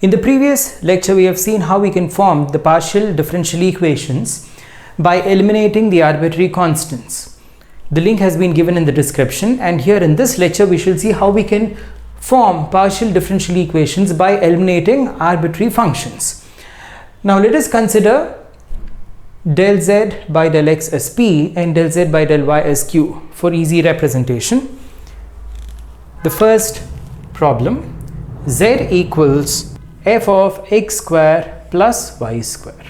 In the previous lecture, we have seen how we can form the partial differential equations by eliminating the arbitrary constants. The link has been given in the description, and here in this lecture we shall see how we can form partial differential equations by eliminating arbitrary functions. Now let us consider del z by del x as p and del z by del y as q for easy representation. The first problem, z equals f of x square plus y square.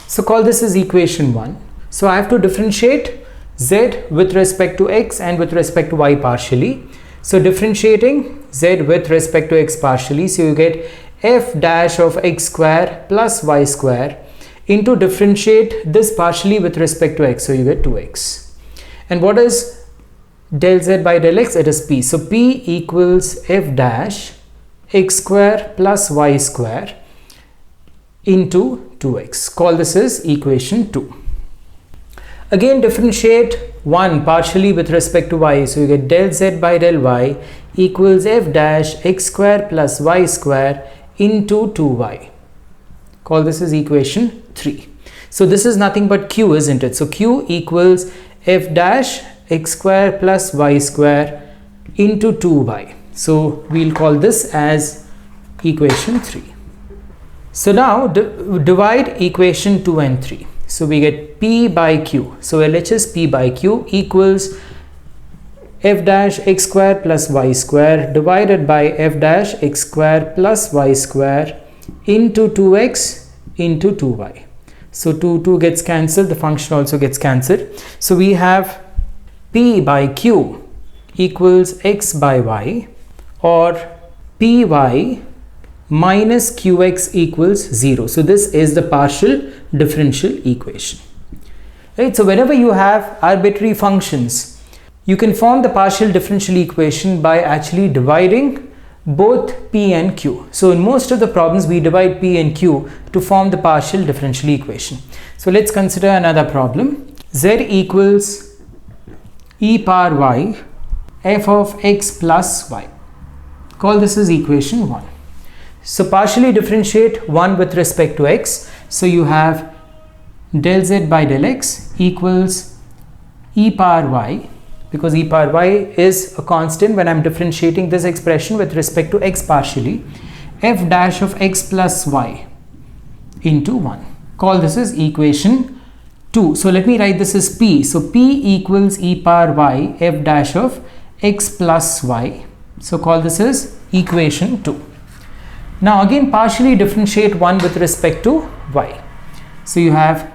So call this as equation 1. So I have to differentiate z with respect to x and with respect to y partially. So differentiating z with respect to x partially, so you get f dash of x square plus y square into differentiate this partially with respect to x, so you get 2x. And what is del z by del x? It is p. So p equals f dash x square plus y square into 2x. Call this as equation 2. Again differentiate 1 partially with respect to y, so you get del z by del y equals f dash x square plus y square into 2y. Call this as equation 3. So this is nothing but q, isn't it? So q equals f dash x square plus y square into 2y. So we'll call this as equation 3. So now divide equation 2 and 3. So we get p by q. So LHS p by q equals f dash x square plus y square divided by f dash x square plus y square into 2x into 2y. So 2 gets cancelled, the function also gets cancelled. So we have p by q equals x by y, or py minus qx equals 0. So this is the partial differential equation. Right? So whenever you have arbitrary functions, you can form the partial differential equation by actually dividing both p and q. So in most of the problems we divide p and q to form the partial differential equation. So let's consider another problem. Z equals e power y f of x plus y. Call this as equation 1. So partially differentiate 1 with respect to x. So you have del z by del x equals e power y, because e power y is a constant when I'm differentiating this expression with respect to x partially, f dash of x plus y into 1. Call this as equation 2. So let me write this as p. So p equals e power y f dash of x plus y. So call this as equation 2. Now again partially differentiate 1 with respect to y. So you have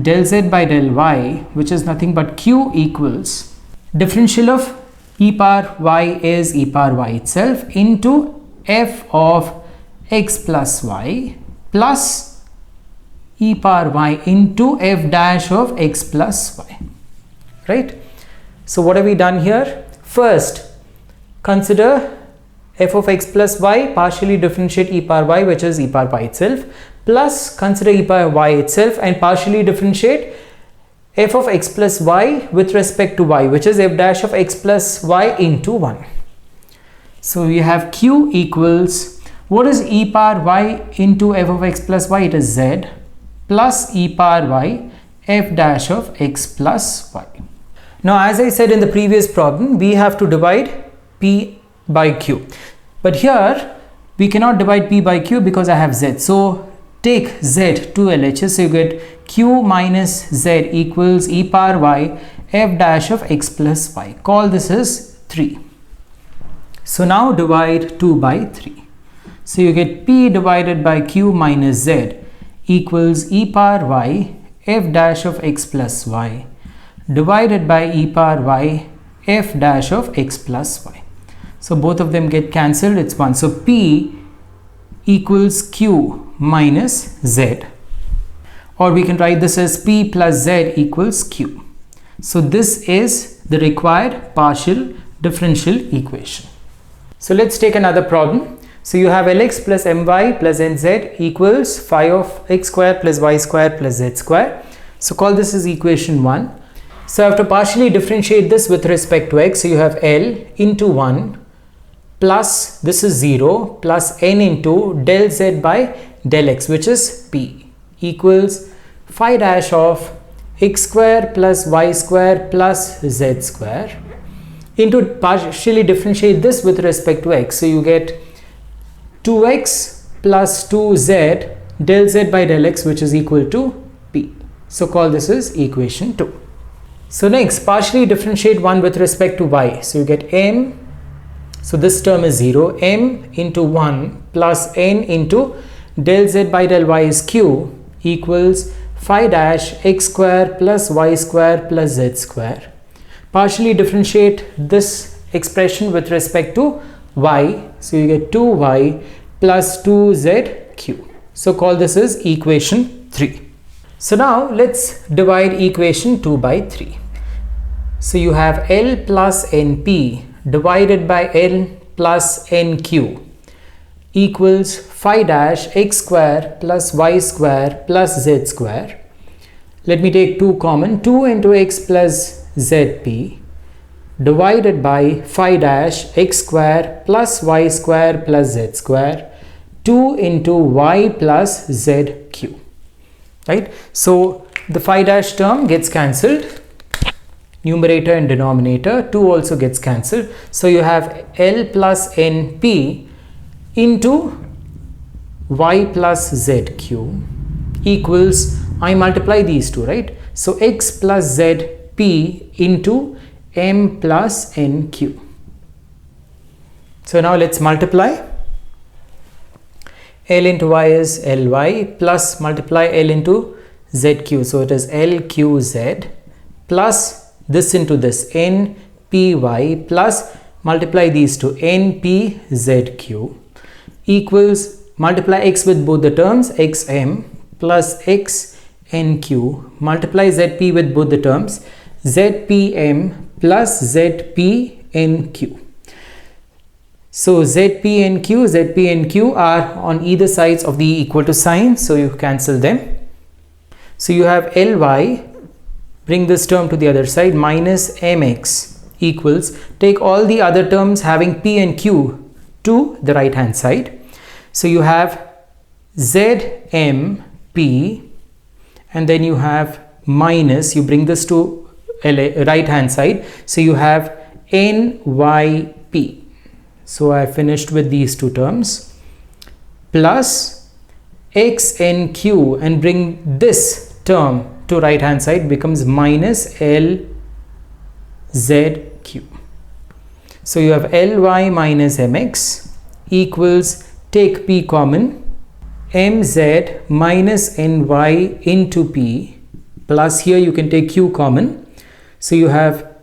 del z by del y, which is nothing but q equals differential of e power y is e power y itself into f of x plus y plus e power y into f dash of x plus y. Right? So what have we done here? First, consider f of x plus y, partially differentiate e power y, which is e power y itself, plus consider e power y itself and partially differentiate f of x plus y with respect to y, which is f dash of x plus y into 1. So we have q equals, what is e power y into f of x plus y? It is z plus e power y f dash of x plus y. Now as I said in the previous problem, we have to divide p by q, but here we cannot divide p by q because I have z. So take z to LHS, so you get q minus z equals e power y f dash of x plus y. Call this as 3. So now divide 2 by 3. So you get p divided by q minus z equals e power y f dash of x plus y divided by e power y f dash of x plus y. So both of them get cancelled, it's 1. So p equals q minus z, or we can write this as p plus z equals q. So this is the required partial differential equation. So let's take another problem. So you have Lx plus My plus Nz equals phi of x square plus y square plus z square. So call this as equation 1. So I have to partially differentiate this with respect to x. So you have L into 1 plus this is 0 plus n into del z by del x, which is p, equals phi dash of x square plus y square plus z square into partially differentiate this with respect to x. So you get 2x plus 2z del z by del x, which is equal to p. So call this as equation 2. So next, partially differentiate 1 with respect to y. So you get m, so this term is 0, m into 1 plus n into del z by del y is q equals phi dash x square plus y square plus z square. Partially differentiate this expression with respect to y. So you get 2y plus 2zq. So call this as equation 3. So now let's divide equation 2 by 3. So you have L plus NP divided by L plus NQ equals phi dash x square plus y square plus z square. Let me take 2 common. 2 into x plus zp divided by phi dash x square plus y square plus z square 2 into y plus zq. Right? So the phi dash term gets cancelled, numerator and denominator, 2 also gets cancelled. So you have L plus NP into y plus zq equals, I multiply these two, right? So x plus zp into m plus nq. So now let's multiply. L into y is ly plus multiply L into zq. So it is lqz plus this into this npy plus multiply these two npzq equals multiply x with both the terms xm plus xnq multiply zp with both the terms zpm plus zpnq. So Zp and Q are on either sides of the equal to sign, so you cancel them. So you have Ly, bring this term to the other side, minus Mx equals, take all the other terms having P and Q to the right hand side. So you have Zmp and then you have minus, you bring this to right hand side, so you have Nyp. So I finished with these two terms plus xnq and bring this term to right hand side becomes minus lzq. So you have ly minus mx equals, take p common, mz minus ny into p plus here you can take q common. So you have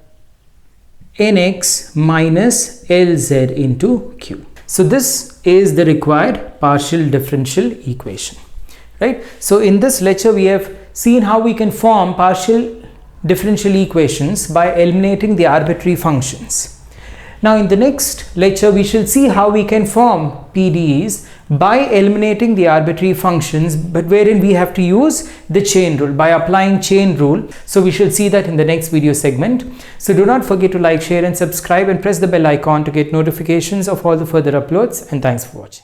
nx minus lz into q. So this is the required partial differential equation, right? So in this lecture we have seen how we can form partial differential equations by eliminating the arbitrary functions. Now in the next lecture we shall see how we can form PDEs by eliminating the arbitrary functions, but wherein we have to use the chain rule, by applying chain rule. So we shall see that in the next video segment. So do not forget to like, share and subscribe and press the bell icon to get notifications of all the further uploads, and thanks for watching.